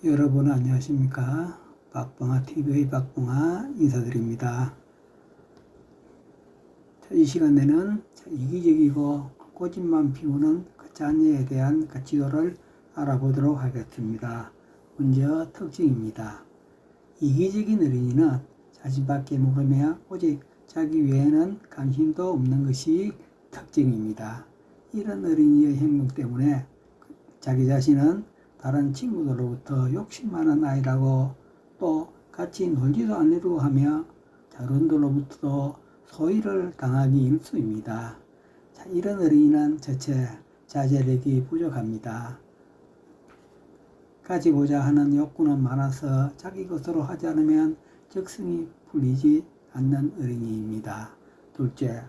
여러분 안녕하십니까? 박봉아TV의 박봉아 인사드립니다. 이 시간에는 이기적이고 고집만 피우는 자녀에 대한 지도를 알아보도록 하겠습니다. 먼저 특징입니다. 이기적인 어린이는 자신밖에 모르며 오직 자기 외에는 관심도 없는 것이 특징입니다. 이런 어린이의 행동 때문에 자기 자신은 다른 친구들로부터 욕심 많은 아이라고, 또 같이 놀지도 않으려고 하며 어른들로부터도 소위를 당하기 일쑤입니다. 이런 어린이는 자체 자제력이 부족합니다. 가지고자 하는 욕구는 많아서 자기 것으로 하지 않으면 적성이 풀리지 않는 어린이입니다. 둘째,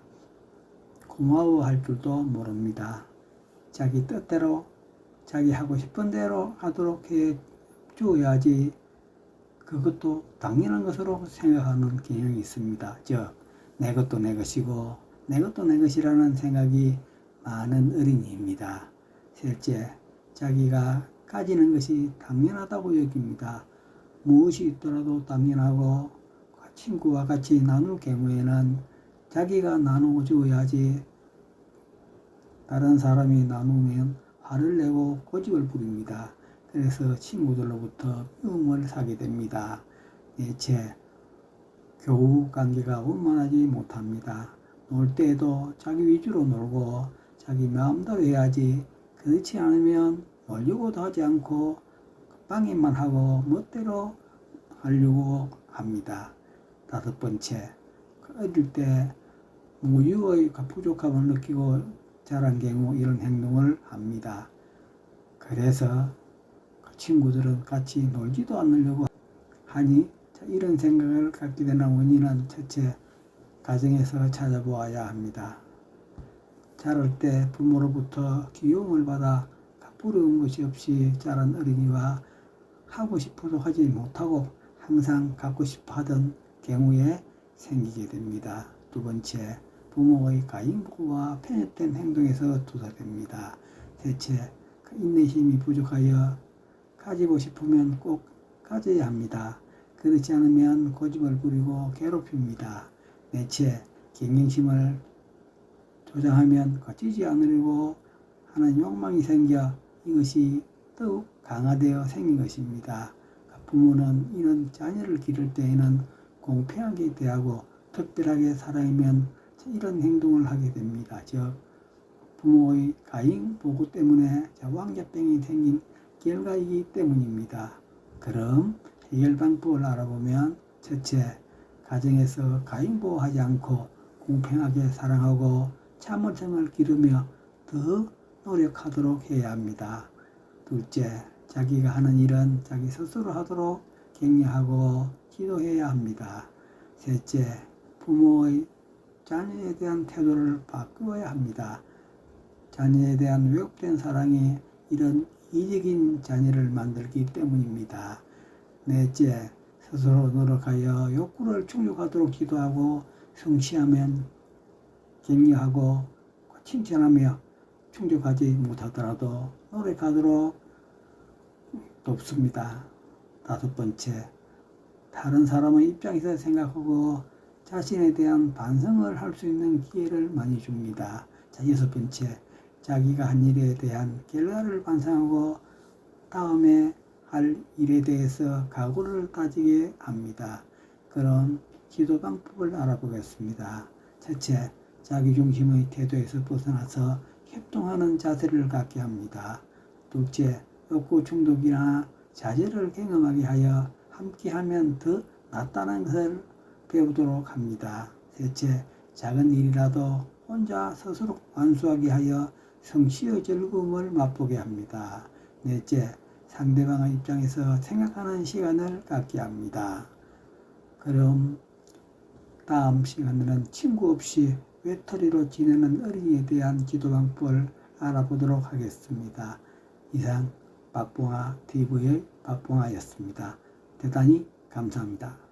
고마워할 줄도 모릅니다. 자기 뜻대로 자기 하고 싶은 대로 하도록 해 주어야지 그것도 당연한 것으로 생각하는 경향이 있습니다. 즉, 내 것도 내 것이고 내 것도 내 것이라는 생각이 많은 어린이입니다. 셋째, 자기가 가지는 것이 당연하다고 여깁니다. 무엇이 있더라도 당연하고 친구와 같이 나눌 경우에는 자기가 나누어 주어야지 다른 사람이 나누면 화를 내고 고집을 부립니다. 그래서 친구들로부터 미움을 사게 됩니다. 넷째, 교우 관계가 원만하지 못합니다. 놀 때에도 자기 위주로 놀고 자기 마음대로 해야지, 그렇지 않으면 놀려고도 하지 않고 방해만 하고 멋대로 하려고 합니다. 다섯 번째, 어릴 때 무유의 부족함을 느끼고 자란 경우 이런 행동을 합니다. 그래서 친구들은 같이 놀지도 않으려고 하니, 이런 생각을 갖게 되는 원인은 첫째, 가정에서 찾아보아야 합니다. 자랄 때 부모로부터 귀여움을 받아 부러운 것이 없이 자란 어린이와 하고 싶어도 하지 못하고 항상 갖고 싶어 하던 경우에 생기게 됩니다. 두 번째, 부모의 가임부와 편협된 행동에서 투사됩니다. 셋째, 인내심이 부족하여 가지고 싶으면 꼭 가져야 합니다. 그렇지 않으면 고집을 부리고 괴롭힙니다. 넷째, 경쟁심을 조장하면 거치지 않으려고 하는 욕망이 생겨 이것이 더욱 강화되어 생긴 것입니다. 부모는 이런 자녀를 기를 때에는 공평하게 대하고 특별하게 사랑하면 이런 행동을 하게 됩니다. 즉, 부모의 가임 보고 때문에 왕자병이 생긴 결과이기 때문입니다. 그럼 해결 방법을 알아보면, 첫째, 가정에서 가임보호하지 않고 공평하게 사랑하고 참을성을 기르며 더 노력하도록 해야 합니다. 둘째, 자기가 하는 일은 자기 스스로 하도록 격려하고 지도해야 합니다. 셋째, 부모의 자녀에 대한 태도를 바꾸어야 합니다. 자녀에 대한 왜곡된 사랑이 이런 이기적인 자녀를 만들기 때문입니다. 넷째, 스스로 노력하여 욕구를 충족하도록 지도하고 성취하면 격려하고 칭찬하며 충족하지 못하더라도 노력하도록 돕습니다. 다섯 번째, 다른 사람의 입장에서 생각하고 자신에 대한 반성을 할 수 있는 기회를 많이 줍니다. 여섯 번째, 자기가 한 일에 대한 결과를 반성하고 다음에 할 일에 대해서 각오를 다지게 합니다. 그럼 지도 방법을 알아보겠습니다. 첫째, 자기중심의 태도에서 벗어나서 협동하는 자세를 갖게 합니다. 둘째, 욕구 중독이나 자제를 경험하게 하여 함께하면 더 낫다는 것을 배우도록 합니다. 셋째, 작은 일이라도 혼자 스스로 완수하게 하여 성취의 즐거움을 맛보게 합니다. 넷째, 상대방의 입장에서 생각하는 시간을 갖게 합니다. 그럼 다음 시간에는 친구 없이 외톨이로 지내는 어린이에 대한 지도 방법을 알아보도록 하겠습니다. 이상 박봉아TV의 박봉아였습니다. 대단히 감사합니다.